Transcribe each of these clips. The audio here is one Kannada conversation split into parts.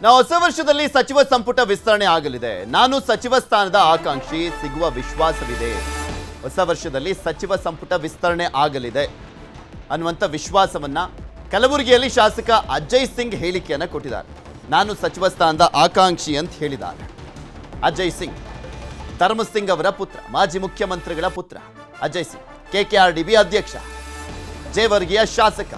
ನಾವು ಹೊಸ ವರ್ಷದಲ್ಲಿ ಸಚಿವ ಸಂಪುಟ ವಿಸ್ತರಣೆ ಆಗಲಿದೆ. ನಾನು ಸಚಿವ ಸ್ಥಾನದ ಆಕಾಂಕ್ಷಿ, ಸಿಗುವ ವಿಶ್ವಾಸವಿದೆ. ಹೊಸ ವರ್ಷದಲ್ಲಿ ಸಚಿವ ಸಂಪುಟ ವಿಸ್ತರಣೆ ಆಗಲಿದೆ ಅನ್ನುವಂಥ ವಿಶ್ವಾಸವನ್ನ ಕಲಬುರಗಿಯಲ್ಲಿ ಶಾಸಕ ಅಜಯ್ ಸಿಂಗ್ ಹೇಳಿಕೆಯನ್ನು ಕೊಟ್ಟಿದ್ದಾರೆ. ನಾನು ಸಚಿವ ಸ್ಥಾನದ ಆಕಾಂಕ್ಷಿ ಅಂತ ಹೇಳಿದ್ದಾರೆ. ಅಜಯ್ ಸಿಂಗ್ ಧರ್ಮಸಿಂಗ್ ಅವರ ಪುತ್ರ, ಮಾಜಿ ಮುಖ್ಯಮಂತ್ರಿಗಳ ಪುತ್ರ ಅಜಯ್ ಸಿಂಗ್, KKRDB ಅಧ್ಯಕ್ಷ, ಜೇವರ್ಗಿಯ ಶಾಸಕ.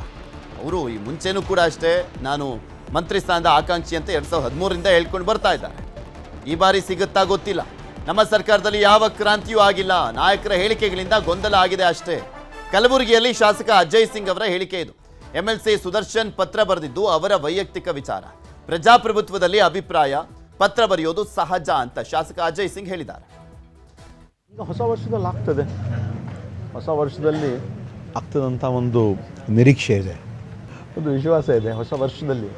ಅವರು ಈ ಮುಂಚೆನೂ ಕೂಡ ಅಷ್ಟೇ ನಾನು ಮಂತ್ರಿ ಸ್ಥಾನದ ಆಕಾಂಕ್ಷಿ ಅಂತ 2013ರಿಂದ ಹೇಳ್ಕೊಂಡು ಬರ್ತಾ ಇದ್ದಾರೆ. ಈ ಬಾರಿ ಸಿಗುತ್ತಾ ಗೊತ್ತಿಲ್ಲ. ನಮ್ಮ ಸರ್ಕಾರದಲ್ಲಿ ಯಾವ ಕ್ರಾಂತಿಯೂ ಆಗಿಲ್ಲ. ನಾಯಕರ ಹೇಳಿಕೆಗಳಿಂದ ಗೊಂದಲ ಆಗಿದೆ ಅಷ್ಟೇ. ಕಲಬುರಗಿಯಲ್ಲಿ ಶಾಸಕ ಅಜಯ್ ಸಿಂಗ್ ಅವರ ಹೇಳಿಕೆ ಇದು. MLC ಸುದರ್ಶನ್ ಪತ್ರ ಬರೆದಿದ್ದು ಅವರ ವೈಯಕ್ತಿಕ ವಿಚಾರ. ಪ್ರಜಾಪ್ರಭುತ್ವದಲ್ಲಿ ಅಭಿಪ್ರಾಯ ಪತ್ರ ಬರೆಯೋದು ಸಹಜ ಅಂತ ಶಾಸಕ ಅಜಯ್ ಸಿಂಗ್ ಹೇಳಿದ್ದಾರೆ. ಈಗ ಹೊಸ ವರ್ಷದಲ್ಲಿ ಆಗ್ತದೆ, ಹೊಸ ವರ್ಷದಲ್ಲಿ ಆಗ್ತದಂಥ ಒಂದು ನಿರೀಕ್ಷೆ ಇದೆ, ಒಂದು ವಿಶ್ವಾಸ ಇದೆ. ಹೊಸ ವರ್ಷದಲ್ಲಿ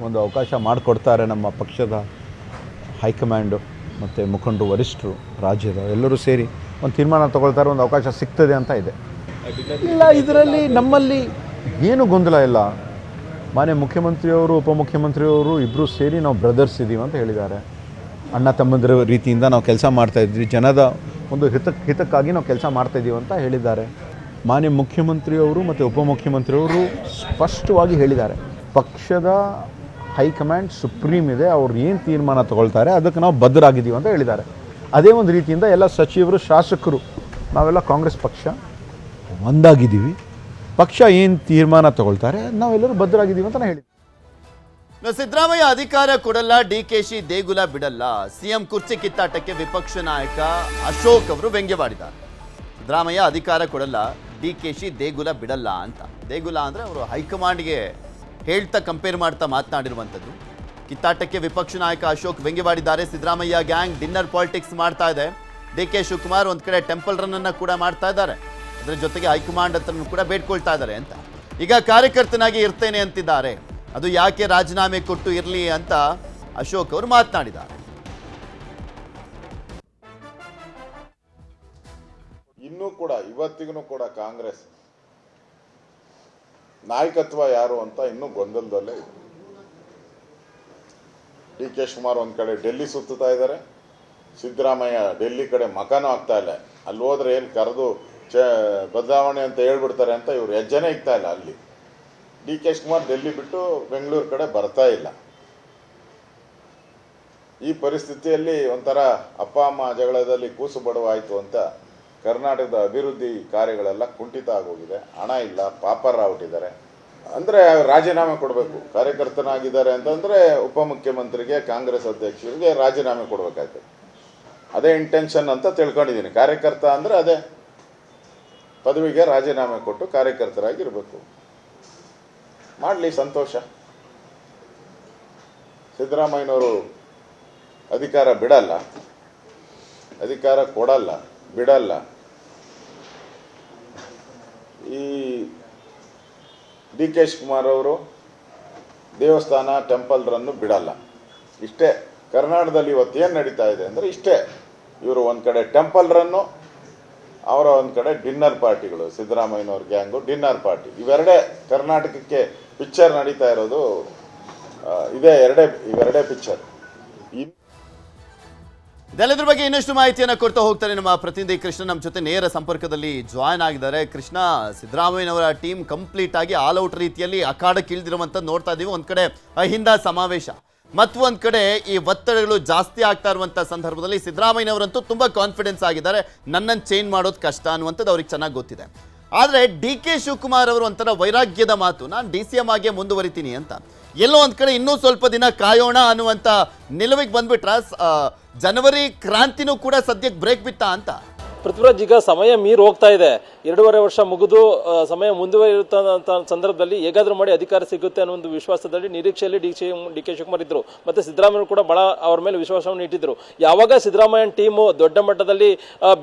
ಒಂದು ಅವಕಾಶ ಮಾಡಿಕೊಡ್ತಾರೆ ನಮ್ಮ ಪಕ್ಷದ ಹೈಕಮಾಂಡು ಮತ್ತು ಮುಖಂಡರು, ವರಿಷ್ಠರು, ರಾಜ್ಯದ ಎಲ್ಲರೂ ಸೇರಿ ಒಂದು ತೀರ್ಮಾನ ತಗೊಳ್ತಾರೆ, ಒಂದು ಅವಕಾಶ ಸಿಗ್ತದೆ ಅಂತ ಇದೆ. ಇಲ್ಲ, ಇದರಲ್ಲಿ ನಮ್ಮಲ್ಲಿ ಏನು ಗೊಂದಲ ಇಲ್ಲ. ಮಾನ್ಯ ಮುಖ್ಯಮಂತ್ರಿಯವರು, ಉಪಮುಖ್ಯಮಂತ್ರಿಯವರು ಇಬ್ಬರು ಸೇರಿ ನಾವು ಬ್ರದರ್ಸ್ ಇದ್ದೀವಿ ಅಂತ ಹೇಳಿದ್ದಾರೆ. ಅಣ್ಣ ತಮ್ಮಂದಿರ ರೀತಿಯಿಂದ ನಾವು ಕೆಲಸ ಮಾಡ್ತಾಯಿದ್ವಿ, ಜನದ ಒಂದು ಹಿತಕ್ಕಾಗಿ ನಾವು ಕೆಲಸ ಮಾಡ್ತಾಯಿದ್ದೀವಿ ಅಂತ ಹೇಳಿದ್ದಾರೆ. ಮಾನ್ಯ ಮುಖ್ಯಮಂತ್ರಿಯವರು ಮತ್ತು ಉಪಮುಖ್ಯಮಂತ್ರಿಯವರು ಸ್ಪಷ್ಟವಾಗಿ ಹೇಳಿದ್ದಾರೆ, ಪಕ್ಷದ ಹೈಕಮಾಂಡ್ ಸುಪ್ರೀಂ ಇದೆ, ಅವ್ರು ಏನು ತೀರ್ಮಾನ ತಗೊಳ್ತಾರೆ ಅದಕ್ಕೆ ನಾವು ಬದ್ಧರಾಗಿದ್ದೀವಿ ಅಂತ ಹೇಳಿದ್ದಾರೆ. ಅದೇ ಒಂದು ರೀತಿಯಿಂದ ಎಲ್ಲ ಸಚಿವರು, ಶಾಸಕರು, ನಾವೆಲ್ಲ ಕಾಂಗ್ರೆಸ್ ಪಕ್ಷ ಒಂದಾಗಿದ್ದೀವಿ. ಪಕ್ಷ ಏನು ತೀರ್ಮಾನ ತಗೊಳ್ತಾರೆ ನಾವೆಲ್ಲರೂ ಬದ್ಧರಾಗಿದ್ದೀವಿ ಅಂತ ನಾನು ಹೇಳಿದ್ದೆ. ಸಿದ್ದರಾಮಯ್ಯ ಅಧಿಕಾರ ಕೊಡಲ್ಲ, DKಶಿ ದೇಗುಲ ಬಿಡಲ್ಲ. CM ಕುರ್ಚಿ ಕಿತ್ತಾಟಕ್ಕೆ ವಿಪಕ್ಷ ನಾಯಕ ಅಶೋಕ್ ಅವರು ವ್ಯಂಗ್ಯವಾಡಿದ್ದಾರೆ. ಸಿದ್ದರಾಮಯ್ಯ ಅಧಿಕಾರ ಕೊಡಲ್ಲ, DKಶಿ ದೇಗುಲ ಬಿಡಲ್ಲ ಅಂತ. ದೇಗುಲ ಅಂದರೆ ಅವರು ಹೈಕಮಾಂಡ್ಗೆ ಹೇಳ್ತಾ ಕಂಪೇರ್ ಮಾಡ್ತಾ ಮಾತನಾಡಿರುವಂಥದ್ದು. ಕಿತ್ತಾಟಕ್ಕೆ ವಿಪಕ್ಷ ನಾಯಕ ಅಶೋಕ್ ವ್ಯಂಗ್ಯವಾಡಿದ್ದಾರೆ. ಸಿದ್ದರಾಮಯ್ಯ ಗ್ಯಾಂಗ್ ಡಿನ್ನರ್ ಪಾಲಿಟಿಕ್ಸ್ ಮಾಡ್ತಾ ಇದೆ. DK ಶಿವಕುಮಾರ್ ಒಂದು ಕಡೆ ಟೆಂಪಲ್ ರನ್ ಅನ್ನು ಕೂಡ ಮಾಡ್ತಾ ಇದ್ದಾರೆ, ಅದರ ಜೊತೆಗೆ ಹೈಕಮಾಂಡ್ ಹತ್ರನೂ ಕೂಡ ಬೇಡ್ಕೊಳ್ತಾ ಇದ್ದಾರೆ ಅಂತ. ಈಗ ಕಾರ್ಯಕರ್ತನಾಗಿ ಇರ್ತೇನೆ ಅಂತಿದ್ದಾರೆ, ಅದು ಯಾಕೆ ರಾಜೀನಾಮೆ ಕೊಟ್ಟು ಇರಲಿ ಅಂತ ಅಶೋಕ್ ಅವರು ಮಾತನಾಡಿದ್ದಾರೆ. ಇನ್ನೂ ಕೂಡ ಇವತ್ತಿಗೂ ಕೂಡ ಕಾಂಗ್ರೆಸ್ ನಾಯಕತ್ವ ಯಾರು ಅಂತ ಇನ್ನೂ ಗೊಂದಲದಲ್ಲೇ ಇದೆ. DK ಶಿವಕುಮಾರ್ ಒಂದ್ ಕಡೆ ಡೆಲ್ಲಿ ಸುತ್ತುತ್ತಾ ಇದ್ದಾರೆ, ಸಿದ್ದರಾಮಯ್ಯ ಡೆಲ್ಲಿ ಕಡೆ ಮಕಾನು ಆಗ್ತಾ ಇಲ್ಲ. ಅಲ್ಲಿ ಹೋದ್ರೆ ಏನು ಕರೆದು ಬದಲಾವಣೆ ಅಂತ ಹೇಳ್ಬಿಡ್ತಾರೆ ಅಂತ ಇವ್ರು ಹೆಜ್ಜೆನೇ ಇಕ್ತಾ ಇಲ್ಲ. ಅಲ್ಲಿ DK ಶಿವಕುಮಾರ್ ಡೆಲ್ಲಿ ಬಿಟ್ಟು ಬೆಂಗಳೂರು ಕಡೆ ಬರ್ತಾ ಇಲ್ಲ. ಈ ಪರಿಸ್ಥಿತಿಯಲ್ಲಿ ಒಂಥರ ಅಪ್ಪ ಅಮ್ಮ ಜಗಳದಲ್ಲಿ ಕೂಸು ಬಡವಾಯಿತು ಅಂತ ಕರ್ನಾಟಕದ ಅಭಿವೃದ್ಧಿ ಕಾರ್ಯಗಳೆಲ್ಲ ಕುಂಠಿತ ಆಗೋಗಿದೆ. ಹಣ ಇಲ್ಲ, ಪಾಪರ್ ಆಗ್ಬಿಟ್ಟಿದ್ದಾರೆ. ಅಂದರೆ ರಾಜೀನಾಮೆ ಕೊಡಬೇಕು. ಕಾರ್ಯಕರ್ತನಾಗಿದ್ದಾರೆ ಅಂತಂದರೆ ಉಪಮುಖ್ಯಮಂತ್ರಿಗೆ, ಕಾಂಗ್ರೆಸ್ ಅಧ್ಯಕ್ಷರಿಗೆ ರಾಜೀನಾಮೆ ಕೊಡಬೇಕಾಯ್ತದೆ. ಅದೇ ಇಂಟೆನ್ಷನ್ ಅಂತ ತಿಳ್ಕೊಂಡಿದ್ದೀನಿ. ಕಾರ್ಯಕರ್ತ ಅಂದರೆ ಅದೇ ಪದವಿಗೆ ರಾಜೀನಾಮೆ ಕೊಟ್ಟು ಕಾರ್ಯಕರ್ತರಾಗಿರಬೇಕು. ಮಾಡಲಿ, ಸಂತೋಷ. ಸಿದ್ದರಾಮಯ್ಯನವರು ಅಧಿಕಾರ ಬಿಡಲ್ಲ, ಅಧಿಕಾರ ಕೊಡಲ್ಲ, ಬಿಡಲ್ಲ. ಈ DK ಶಿವಕುಮಾರ್ ಅವರು ದೇವಸ್ಥಾನ, ಟೆಂಪಲ್ ರನ್ನು ಬಿಡಲ್ಲ. ಇಷ್ಟೇ ಕರ್ನಾಟಕದಲ್ಲಿ ಇವತ್ತೇನು ನಡೀತಾ ಇದೆ ಅಂದರೆ ಇಷ್ಟೇ. ಇವರು ಒಂದು ಕಡೆ ಟೆಂಪಲ್ ರನ್ನು, ಅವರ ಒಂದು ಕಡೆ ಡಿನ್ನರ್ ಪಾರ್ಟಿಗಳು, ಸಿದ್ದರಾಮಯ್ಯನವ್ರ ಗ್ಯಾಂಗು ಡಿನ್ನರ್ ಪಾರ್ಟಿ. ಇವೆರಡೇ ಕರ್ನಾಟಕಕ್ಕೆ ಪಿಕ್ಚರ್ ನಡೀತಾ ಇರೋದು. ಇವೆರಡೇ ಪಿಕ್ಚರ್. ಇದೆಲ್ಲದ್ರ ಬಗ್ಗೆ ಇನ್ನಷ್ಟು ಮಾಹಿತಿಯನ್ನು ಕೊಡ್ತಾ ಹೋಗ್ತಾರೆ ನಮ್ಮ ಪ್ರತಿನಿಧಿ ಕೃಷ್ಣ ನಮ್ಮ ಜೊತೆ ನೇರ ಸಂಪರ್ಕದಲ್ಲಿ ಜಾಯ್ನ್ ಆಗಿದ್ದಾರೆ. ಕೃಷ್ಣ, ಸಿದ್ದರಾಮಯ್ಯನವರ ಟೀಮ್ ಕಂಪ್ಲೀಟ್ ಆಗಿ ಆಲ್ ಔಟ್ ರೀತಿಯಲ್ಲಿ ಅಖಾಡಕ್ಕೆ ಇಳಿದಿರುವಂತ ನೋಡ್ತಾ ಇದೀವಿ. ಒಂದ್ ಕಡೆ ಅಹಿಂದ ಸಮಾವೇಶ, ಮತ್ತೊಂದ್ ಕಡೆ ಈ ಒತ್ತಡಗಳು ಜಾಸ್ತಿ ಆಗ್ತಾ ಇರುವಂತ ಸಂದರ್ಭದಲ್ಲಿ ಸಿದ್ದರಾಮಯ್ಯನವರಂತೂ ತುಂಬಾ ಕಾನ್ಫಿಡೆನ್ಸ್ ಆಗಿದ್ದಾರೆ, ನನ್ನನ್ನು ಚೇಂಜ್ ಮಾಡೋದು ಕಷ್ಟ ಅನ್ನುವಂಥದ್ದು ಅವ್ರಿಗೆ ಚೆನ್ನಾಗಿ ಗೊತ್ತಿದೆ. ಆದರೆ DK ಶಿವಕುಮಾರ್ ಅವರು ಒಂಥರ ವೈರಾಗ್ಯದ ಮಾತು, ನಾನು DCM ಆಗಿ ಮುಂದುವರಿತೀನಿ ಅಂತ. ಎಲ್ಲೋ ಒಂದ್ ಕಡೆ ಇನ್ನೂ ಸ್ವಲ್ಪ ದಿನ ಕಾಯೋಣ ಅನ್ನುವಂಥ ನಿಲುವಿಗೆ ಬಂದ್ಬಿಟ್ರ ಜನವರಿ ಕ್ರಾಂತಿನೂ ಕೂಡ ಸದ್ಯಕ್ಕೆ ಬ್ರೇಕ್ ಬಿತ್ತಾ ಅಂತ? ಪೃಥ್ವಿರಾಜ್, ಈಗ ಸಮಯ ಮೀರಿ ಹೋಗ್ತಾ ಇದೆ. 2.5 ವರ್ಷ ಮುಗಿದು ಸಮಯ ಮುಂದುವರಿಯುವಂಥ ಸಂದರ್ಭದಲ್ಲಿ ಹೇಗಾದ್ರೂ ಮಾಡಿ ಅಧಿಕಾರ ಸಿಗುತ್ತೆ ಅನ್ನೋ ಒಂದು ವಿಶ್ವಾಸದಲ್ಲಿ, ನಿರೀಕ್ಷೆಯಲ್ಲಿ DK ಶಿವಕುಮಾರ್ ಇದ್ರು. ಮತ್ತೆ ಸಿದ್ದರಾಮಯ್ಯ ಕೂಡ ಬಹಳ ಅವ್ರ ಮೇಲೆ ವಿಶ್ವಾಸವನ್ನು ಇಟ್ಟಿದ್ರು. ಯಾವಾಗ ಸಿದ್ದರಾಮಯ್ಯನ ಟೀಮು ದೊಡ್ಡ ಮಟ್ಟದಲ್ಲಿ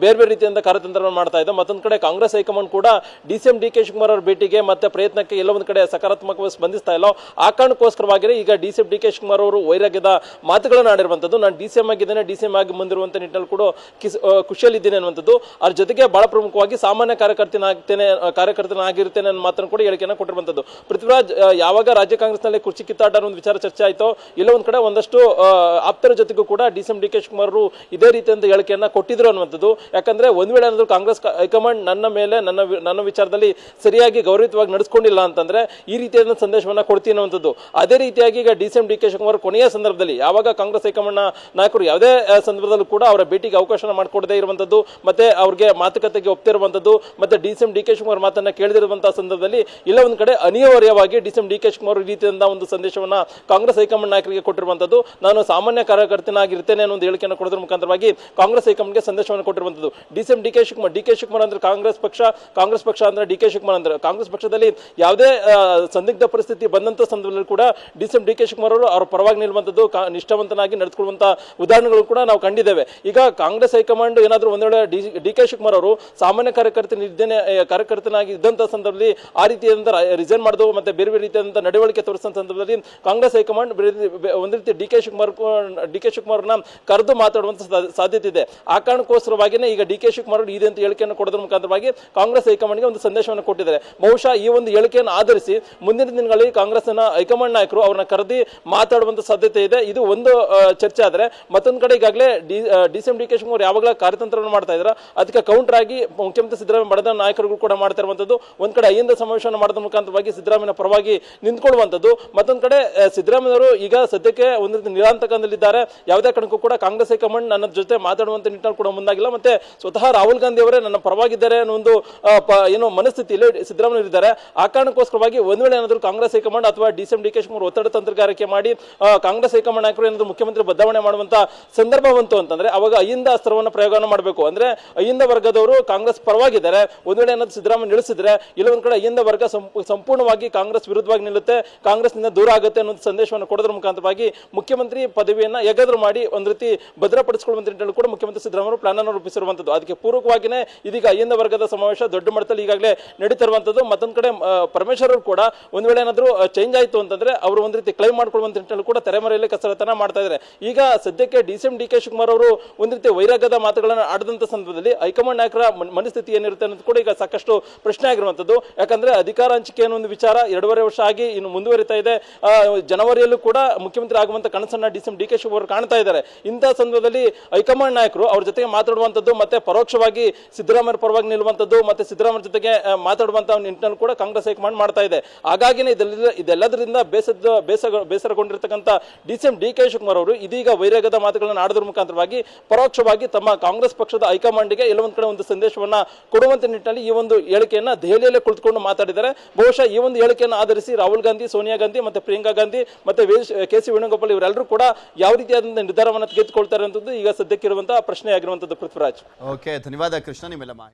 ಬೇರೆ ಬೇರೆ ರೀತಿಯಿಂದ ಕಾರ್ಯತಂತ್ರವನ್ನು ಮಾಡ್ತಾ ಇದೆ, ಮತ್ತೊಂದು ಕಡೆ ಕಾಂಗ್ರೆಸ್ ಹೈಕಮಾಂಡ್ ಕೂಡ DK ಶಿವಕುಮಾರ್ ಅವರ ಭೇಟಿಗೆ ಮತ್ತೆ ಪ್ರಯತ್ನಕ್ಕೆ ಎಲ್ಲ ಒಂದು ಕಡೆ ಸಕಾರಾತ್ಮಕವಾಗಿ ಸ್ಪಂದಿಸ್ತಾ ಇಲ್ಲ. ಆ ಕಾರಣಕ್ಕೋಸ್ಕರವಾಗಿ ಈಗ DK ಶಿವಕುಮಾರ್ ಅವರು ವೈರಾಗ್ಯದ ಮಾತುಗಳನ್ನು ಆಡಿರುವಂಥದ್ದು. ನಾನು DCM ಆಗಿದ್ದೇನೆ, DCM ಆಗಿ ಮುಂದಿರುವಂಥ ನಿಟ್ಟಿನಲ್ಲಿ ಕೂಡ ಖುಷಿಯಲ್ಲಿದ್ದೇನೆ ಅನ್ನುವಂಥದ್ದು. ಅದ್ರ ಜೊತೆಗೆ ಬಹಳ ಪ್ರಮುಖವಾಗಿ ಸಾಮಾನ್ಯ ಕಾರ್ಯಕರ್ತನಾಗಿರ್ತೇನೆ ಅನ್ನೋ ಮಾತನ್ನು ಕೂಡ ಹೇಳಿಕೆಯನ್ನು ಕೊಟ್ಟಿರುವಂತದ್ದು. ಪೃಥ್ವಿರಾಜ್ ಯಾವಾಗ ರಾಜ್ಯ ಕಾಂಗ್ರೆಸ್ನಲ್ಲಿ ಕುರ್ಚಿ ಕಿತ್ತಾಟ ಅನ್ನೋ ಒಂದು ವಿಚಾರ ಚರ್ಚೆ ಆಯಿತೋ, ಇಲ್ಲ ಒಂದ್ ಕಡೆ ಒಂದಷ್ಟು ಆಪ್ತರ ಜೊತೆಗೂ ಕೂಡ ಡಿ.ಸಿ.ಎಂ. ಡಿ.ಕೆ. ಶಿವಕುಮಾರ್ ಅವರು ಇದೇ ರೀತಿಯಿಂದ ಹೇಳಿಕೆಯನ್ನ ಕೊಟ್ಟಿದ್ರು ಅನ್ನುವಂಥದ್ದು. ಯಾಕಂದ್ರೆ ಒಂದ್ ವೇಳೆ ಏನಾದ್ರು ಕಾಂಗ್ರೆಸ್ ಹೈಕಮಾಂಡ್ ನನ್ನ ಮೇಲೆ ನನ್ನ ವಿಚಾರದಲ್ಲಿ ಸರಿಯಾಗಿ ಗೌರವಯುತವಾಗಿ ನಡೆಸ್ಕೊಂಡಿಲ್ಲ ಅಂತಂದ್ರೆ ಈ ರೀತಿಯಾದ ಸಂದೇಶವನ್ನ ಕೊಡ್ತೀನಿ ಅನ್ನುವಂಥದ್ದು. ಅದೇ ರೀತಿಯಾಗಿ ಈಗ ಡಿ.ಸಿ.ಎಂ. ಡಿ.ಕೆ. ಶಿವಕುಮಾರ್ ಕೊನೆಯ ಸಂದರ್ಭದಲ್ಲಿ ಯಾವಾಗ ಕಾಂಗ್ರೆಸ್ ಹೈಕಮಾಂಡ್ ನಾಯಕರು ಯಾವುದೇ ಸಂದರ್ಭದಲ್ಲೂ ಕೂಡ ಅವರ ಭೇಟಿಗೆ ಅವಕಾಶ ಮಾಡಿಕೊಡದೇ ಇರುವಂತದ್ದು, ಮತ್ತೆ ಅವ್ರಿಗೆ ಮಾತುಕತೆಗೆ ಒಪ್ತಿರುವಂತದ್ದು, ಮತ್ತೆ ಡಿ.ಸಿ.ಎಂ. ಡಿ.ಕೆ. ಶಿವಕುಮಾರ್ ಮಾತನ್ನ ಕೇಳದಿರುವಂತಹ ಸಂದರ್ಭದಲ್ಲಿ ಇಲ್ಲ ಒಂದ್ ಕಡೆ ಅನಿವಾರ್ಯವಾಗಿ ಡಿ.ಸಿ.ಎಂ. ಡಿ.ಕೆ. ಶಿವಕುಮಾರ್ ಈ ರೀತಿಯಿಂದ ಒಂದು ಸಂದೇಶವನ್ನ ಕಾಂಗ್ರೆಸ್ ಹೈಕಮಾಂಡ್ ನಾಯಕರಿಗೆ ಕೊಟ್ಟಿರುವಂತದ್ದು. ನಾನು ಸಾಮಾನ್ಯ ಕಾರ್ಯಕರ್ತನಾಗಿರ್ತೇನೆ ಅನ್ನೋ ಒಂದು ಹೇಳಿಕೆಯನ್ನು ಕೊಡೋದ್ರ ಮುಖಾಂತರವಾಗಿ ಕಾಂಗ್ರೆಸ್ ಹೈಕಮಾಂಡ್ಗೆ ಸಂದೇಶವನ್ನು ಕೊಟ್ಟಿರುವಂತದ್ದು. ಡಿ.ಸಿ.ಎಂ. ಡಿ.ಕೆ. ಶಿವಕುಮಾರ್ ಅಂದ್ರೆ ಕಾಂಗ್ರೆಸ್ ಪಕ್ಷ ಅಂದ್ರೆ ಡಿ.ಕೆ. ಶಿವಕುಮಾರ್ ಅಂದ್ರೆ ಕಾಂಗ್ರೆಸ್ ಪಕ್ಷದಲ್ಲಿ ಯಾವುದೇ ಸಂದಿಗ್ಧ ಪರಿಸ್ಥಿತಿ ಬಂದಂತ ಸಂದರ್ಭದಲ್ಲಿ ಕೂಡ ಡಿ.ಸಿ.ಎಂ. ಡಿ.ಕೆ. ಶಿವಕುಮಾರ್ ಅವರು ಅವರ ಪರವಾಗಿ ನಿಲ್ಲುವಂತದ್ದು, ನಿಷ್ಠಾವಂತನಾಗಿ ನಡೆದುಕೊಳ್ಳುವಂತಹ ಉದಾಹರಣೆಗಳು ಕೂಡ ನಾವು ಕಂಡಿದ್ದೇವೆ. ಈಗ ಕಾಂಗ್ರೆಸ್ ಹೈಕಮಾಂಡ್ ಏನಾದರೂ ಒಂದ್ ವೇಳೆ ಡಿ.ಕೆ. ಶಿವಕುಮಾರ್ ಅವರು ಸಾಮಾನ್ಯ ಕಾರ್ಯಕರ್ತನಾಗಿ ಇದ್ದಂತಹ ಸಂದರ್ಭದಲ್ಲಿ ಆ ರೀತಿಯಾದಂತ ರಿಸೈನ್ ಮಾಡೋದು ಮತ್ತೆ ಬೇರೆ ಬೇರೆ ರೀತಿಯಾದಂತಹ ನಡವಳಿಕೆ ತೋರಿಸಿದ ಸಂದರ್ಭದಲ್ಲಿ ಕಾಂಗ್ರೆಸ್ ಹೈಕಮಾಂಡ್ ಒಂದ್ ರೀತಿ ಡಿ.ಕೆ. ಶಿವಕುಮಾರ್ನ ಕರೆದು ಮಾತಾಡುವಂತ ಸಾಧ್ಯತೆ ಇದೆ. ಆ ಕಾರಣಕ್ಕೋಸ್ಕರವಾಗಿಯೇ ಈಗ ಡಿ.ಕೆ. ಶಿವಕುಮಾರ್ ಅವರು ಇದಂತ ಹೇಳಿಕೆಯನ್ನು ಕೊಡೋದ್ರ ಮುಖಾಂತರವಾಗಿ ಕಾಂಗ್ರೆಸ್ ಹೈಕಮಾಂಡ್ಗೆ ಒಂದು ಸಂದೇಶವನ್ನು ಕೊಟ್ಟಿದ್ದಾರೆ. ಬಹುಶಃ ಈ ಒಂದು ಹೇಳಿಕೆಯನ್ನು ಆಧರಿಸಿ ಮುಂದಿನ ದಿನಗಳಲ್ಲಿ ಕಾಂಗ್ರೆಸ್ನ ಹೈಕಮಾಂಡ್ ನಾಯಕರು ಅವರನ್ನ ಕರೆದಿ ಮಾತಾಡುವಂತ ಸಾಧ್ಯತೆ ಇದೆ. ಇದು ಒಂದು ಚರ್ಚೆ ಆದರೆ ಮತ್ತೊಂದು ಕಡೆ ಈಗಾಗಲೇ ಡಿ.ಸಿ.ಎಂ. ಡಿ.ಕೆ. ಶಿವಕುಮಾರ್ ಯಾವಾಗಲೂ ಕಾರ್ಯತಂತ್ರವನ್ನು ಮಾಡ್ತಾ ಇದ್ದಾರೆ. ಅದಕ್ಕೆ ಕೌಂಟರ್ ಆಗಿ ಮುಖ್ಯಮಂತ್ರಿ ಸಿದ್ದರಾಮಯ್ಯ ಬಡದ ನಾಯಕರುಗಳು ಕೂಡ ಮಾಡ್ತಾ ಇರುವಂತದ್ದು. ಒಂದ್ ಕಡೆ ಅಹಿಂದ ಸಮಾವೇಶವನ್ನು ಮಾಡೋದ್ರ ಮುಖಾಂತರವಾಗಿ ಸಿದ್ದರಾಮಯ್ಯ ಪರವಾಗಿ ನಿಂತ್ಕೊಳ್ಳುವಂತದ್ದು, ಮತ್ತೊಂದ್ ಕಡೆ ಸಿದ್ದರಾಮಯ್ಯ ಅವರು ಈಗ ಸದ್ಯಕ್ಕೆ ಒಂದು ರೀತಿ ನಿರಾಂತಕದಲ್ಲಿದ್ದಾರೆ. ಯಾವುದೇ ಕಾರಣಕ್ಕೂ ಕೂಡ ಕಾಂಗ್ರೆಸ್ ಹೈಕಮಾಂಡ್ ನನ್ನ ಜೊತೆ ಮಾತಾಡುವಂತ ನಿಟ್ಟಿನಲ್ಲಿ ಕೂಡ ಮುಂದಾಗಿಲ್ಲ. ಮತ್ತೆ ಸ್ವತಃ ರಾಹುಲ್ ಗಾಂಧಿ ಅವರೇ ನನ್ನ ಪರವಾಗಿದ್ದಾರೆ ಅನ್ನೋ ಒಂದು ಏನೋ ಮನಸ್ಥಿತಿಯಲ್ಲಿ ಸಿದ್ದರಾಮಯ್ಯ ಇದ್ದಾರೆ. ಆ ಕಾರಣಕ್ಕೋಸ್ಕರವಾಗಿ ಒಂದ್ ವೇಳೆ ಏನಾದರೂ ಕಾಂಗ್ರೆಸ್ ಹೈಕಮಾಂಡ್ ಅಥವಾ ಡಿ.ಸಿ.ಎಂ. ಡಿ.ಕೆ. ಶಿವಕುಮಾರ್ ಒತ್ತಡ ತಂತ್ರಗಾರಿಕೆ ಮಾಡಿ ಕಾಂಗ್ರೆಸ್ ಹೈಕಮಾಂಡ್ ನಾಯಕರು ಏನಾದರೂ ಮುಖ್ಯಮಂತ್ರಿ ಬದಲಾವಣೆ ಮಾಡುವಂತ ಸಂದರ್ಭ ಬಂತು ಅಂತಂದ್ರೆ ಅವಾಗ ಅಹಿಂದ ಅಸ್ತ್ರವನ್ನು ಪ್ರಯೋಗವನ್ನು ಮಾಡಬೇಕು. ಅಂದ್ರೆ ಅಹಿಂದ ವರ್ಗದವರು ಕಾಂಗ್ರೆಸ್ ಪರವಾಗಿದ್ದಾರೆ. ಒಂದ್ ವೇಳೆ ಏನಾದ್ರು ಸಿದ್ದರಾಮಯ್ಯ ನಿಲ್ಲಿಸಿದ್ರೆ ಇಲ್ಲ ಒಂದ್ ಕಡೆ ಅಹಿಂದ ವರ್ಗ ಸಂಪೂರ್ಣವಾಗಿ ಕಾಂಗ್ರೆಸ್ ವಿರುದ್ಧವಾಗಿ ನಿಲ್ಲುತ್ತೆ, ಕಾಂಗ್ರೆಸ್ನಿಂದ ದೂರ ಆಗುತ್ತೆ ಅನ್ನೋ ಸಂದೇಶವನ್ನು ಕೊಡೋದ್ರ ಮುಖಾಂತರವಾಗಿ ಮುಖ್ಯಮಂತ್ರಿ ಪದವಿಯನ್ನ ಹೇಗಾದ್ರೂ ಮಾಡಿ ಒಂದ್ ರೀತಿ ಭದ್ರಪಡಿಸಿಕೊಳ್ಳುವಂತ ನಿಟ್ಟಿನಲ್ಲಿ ಕೂಡ ಮುಖ್ಯಮಂತ್ರಿ ಸಿದ್ದರಾಮಯ್ಯ ಪ್ಲಾನ್ ಅನ್ನು ರೂಪಿಸಿರುವಂತದ್ದು. ಅದಕ್ಕೆ ಪೂರಕವಾಗಿಯೇ ಇದೀಗ ಅಹಿಂದ ವರ್ಗದ ಸಮಾವೇಶ ದೊಡ್ಡ ಮಟ್ಟದಲ್ಲಿ ಈಗಾಗಲೇ ನಡೀತಿರುವಂತದ್ದು. ಮತ್ತೊಂದ್ ಕಡೆ ಪರಮೇಶ್ವರ್ ಅವರು ಕೂಡ ಒಂದ್ ವೇಳೆ ಏನಾದ್ರು ಚೇಂಜ್ ಆಯ್ತು ಅಂತಂದ್ರೆ ಅವರು ಒಂದ್ ರೀತಿ ಕ್ಲೈಮ್ ಮಾಡ್ಕೊಳ್ಳುವಂತ ನಿಟ್ಟಿನಲ್ಲಿ ಕೂಡ ತೆರೆಮರೆಯಲ್ಲಿ ಕಸರತ್ತನ್ನ ಮಾಡ್ತಾ ಇದ್ದಾರೆ. ಈಗ ಸದ್ಯಕ್ಕೆ ಡಿ.ಸಿ.ಎಂ. ಡಿ.ಕೆ. ಶಿವಕುಮಾರ್ ಅವರು ಒಂದ್ ರೀತಿ ವೈರಾಗ್ಯದ ಮಾತುಗಳನ್ನು ಆಡದಂತ ಸಂದರ್ಭದಲ್ಲಿ ಹೈಕಮಾಂಡ್ ನಾಯಕರ ಮನಸ್ಥಿತಿ ಏನಿರುತ್ತೆ ಅನ್ನೋದು ಕೂಡ ಈಗ ಸಾಕಷ್ಟು ಪ್ರಶ್ನೆ ಆಗಿರುವಂತದ್ದು. ಯಾಕಂದ್ರೆ ಅಧಿಕಾರ ಹಂಚಿಕೆ ಅನ್ನೋ ಒಂದು ವಿಚಾರ 2.5 ವರ್ಷ ಆಗಿ ಇನ್ನು ಮುಂದುವರಿತಾ ಇದೆ. ಜನವರಿಯಲ್ಲೂ ಕೂಡ ಮುಖ್ಯಮಂತ್ರಿ ಆಗುವಂತ ಕನಸನ್ನ ಡಿ.ಸಿ.ಎಂ. ಡಿ.ಕೆ. ಶಿವಕುಮಾರ್ ಕಾಣ್ತಾ ಇದ್ದಾರೆ. ಇಂತಹ ಸಂದರ್ಭದಲ್ಲಿ ಹೈಕಮಾಂಡ್ ನಾಯಕರು ಅವ್ರ ಜೊತೆಗೆ ಮಾತಾಡುವಂತದ್ದು ಮತ್ತೆ ಪರೋಕ್ಷವಾಗಿ ಸಿದ್ದರಾಮಯ್ಯ ಪರವಾಗಿ ನಿಲ್ಲುವಂತದ್ದು ಮತ್ತೆ ಸಿದ್ದರಾಮಯ್ಯ ಜೊತೆಗೆ ಮಾತಾಡುವಂತ ನಿಟ್ಟಿನಲ್ಲಿ ಕೂಡ ಕಾಂಗ್ರೆಸ್ ಹೈಕಮಾಂಡ್ ಮಾಡ್ತಾ ಇದೆ. ಹಾಗಾಗಿನೇ ಇದೆಲ್ಲದರಿಂದ ಬೇಸರಗೊಂಡಿರ್ತಕ್ಕಂಥ ಡಿ.ಸಿ.ಎಂ. ಡಿ.ಕೆ. ಶಿವಕುಮಾರ್ ಅವರು ಇದೀಗ ವೈರಾಗ್ಯದ ಮಾತುಗಳನ್ನು ಆಡೋದ್ರ ಮುಖಾಂತರವಾಗಿ ಪರೋಕ್ಷವಾಗಿ ತಮ್ಮ ಕಾಂಗ್ರೆಸ್ ಪಕ್ಷದ ಹೈಕಮಾಂಡ್ಗೆ ಎಲ್ಲೊಂದ್ ಕಡೆ ಒಂದು ಸಂದೇಶವನ್ನ ಕೊಡುವಂತ ನಿಟ್ಟಿನಲ್ಲಿ ಈ ಒಂದು ಹೇಳಿಕೆಯನ್ನ ದೆಹಲಿಯಲ್ಲೇ ಕುಳಿತುಕೊಂಡು ಮಾತಾಡಿದ್ದಾರೆ. ಬಹುಶಃ ಈ ಒಂದು ಹೇಳಿಕೆಯನ್ನು ಆಧರಿಸಿ ರಾಹುಲ್ ಗಾಂಧಿ, ಸೋನಿಯಾ ಗಾಂಧಿ ಮತ್ತೆ ಪ್ರಿಯಾಂಕಾ ಗಾಂಧಿ ಮತ್ತೆ ಕೆ.ಸಿ. ವೇಣುಗೋಪಾಲ್ ಇವರೆಲ್ಲರೂ ಕೂಡ ಯಾವ ರೀತಿಯಾದಂತಹ ನಿರ್ಧಾರವನ್ನು ತೆಗೆದುಕೊಳ್ತಾರೆ ಅಂತದ್ದು ಈಗ ಸದ್ಯಕ್ಕಿರುವಂತಹ ಪ್ರಶ್ನೆ ಆಗಿರುವಂತದ್ದು. ಪೃಥ್ವಿರಾಜ್. ಓಕೆ, ಧನ್ಯವಾದ ಕೃಷ್ಣ ನಿಮ್ಮೆಲ್ಲ ಮಾಹಿತಿ.